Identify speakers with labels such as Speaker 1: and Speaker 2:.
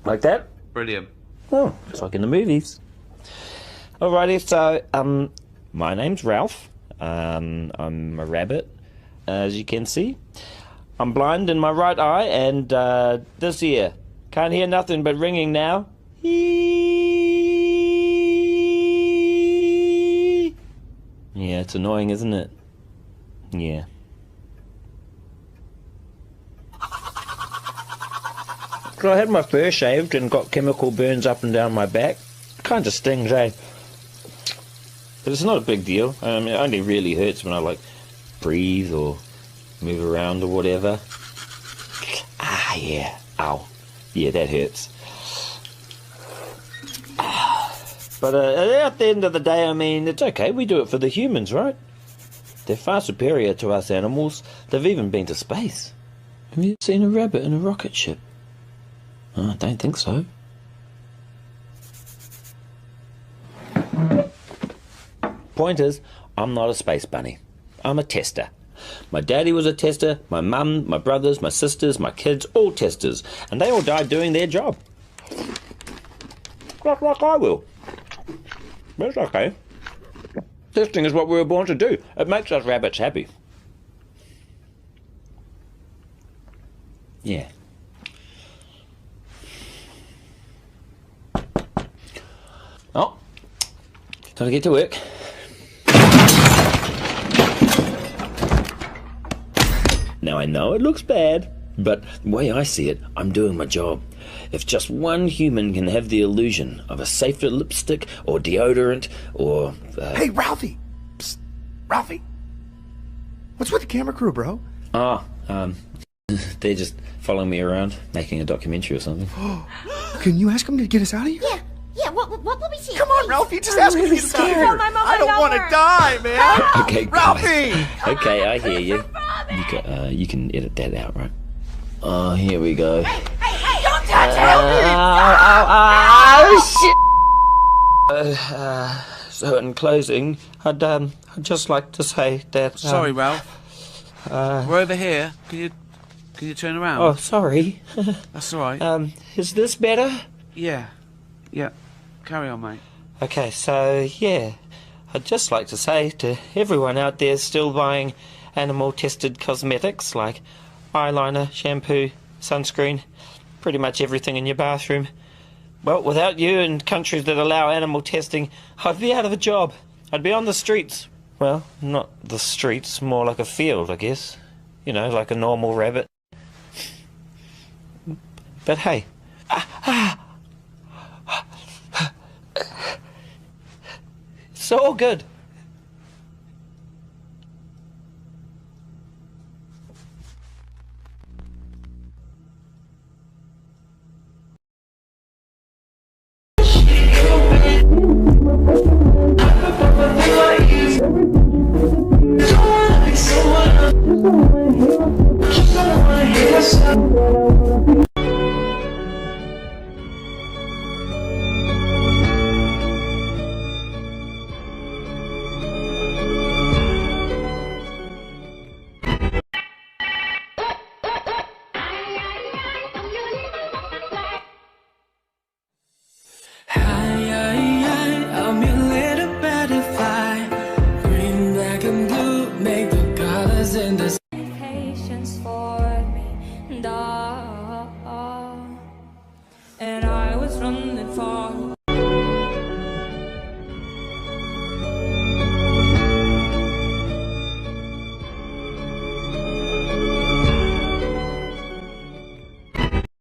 Speaker 1: Like that?
Speaker 2: Brilliant.
Speaker 1: Oh, just like in the movies. Alrighty, so, my name's Ralph. I'm a rabbit, as you can see. I'm blind in my right eye, and, this ear. Can't hear nothing but ringing now. Yeah, it's annoying, isn't it? Yeah. So I had my fur shaved and got chemical burns up and down my back. Kinda stings, eh? But it's not a big deal. I mean, it only really hurts when I, like, breathe or move around or whatever. Ah, yeah. Ow. Yeah, that hurts. But at the end of the day, I mean, it's okay. We do it for the humans, right? They're far superior to us animals. They've even been to space. Have you seen a rabbit in a rocket ship? Oh, I don't think so. Point is, I'm not a space bunny. I'm a tester. My daddy was a tester, my mum, my brothers, my sisters, my kids, all testers. And they all died doing their job. Like I will. But it's okay. Testing is what we were born to do. It makes us rabbits happy. Yeah. Oh, time to get to work. Now I know it looks bad, but the way I see it, I'm doing my job. If just one human can have the illusion of a safer lipstick or deodorant or...
Speaker 3: Hey, Ralphie! Psst. Ralphie! What's with the camera crew, bro?
Speaker 1: Oh, they're just following me around, making a documentary or something.
Speaker 3: Can you ask them to get us out of here?
Speaker 4: Yeah, what will we see?
Speaker 3: Come on, Ralphie, just ask them to get us out of here.
Speaker 4: My mom,
Speaker 3: I don't want to die, man!
Speaker 1: Okay,
Speaker 3: Ralphie!
Speaker 1: Okay, I hear you. You can edit that out, right? Oh, here we go.
Speaker 4: Hey, don't touch Ralphie!
Speaker 1: Oh, shit! So in closing, I'd just like to say that...
Speaker 2: Sorry, Ralph. We're over here. Can you turn around?
Speaker 1: Oh, sorry.
Speaker 2: That's all right.
Speaker 1: Is this better?
Speaker 2: Yeah. Carry on, mate.
Speaker 1: Okay, so, yeah. I'd just like to say to everyone out there still buying animal-tested cosmetics like eyeliner, shampoo, sunscreen, pretty much everything in your bathroom. Well, without you and countries that allow animal testing, I'd be out of a job. I'd be on the streets. Well, not the streets, more like a field, I guess. You know, like a normal rabbit. But hey. It's all good.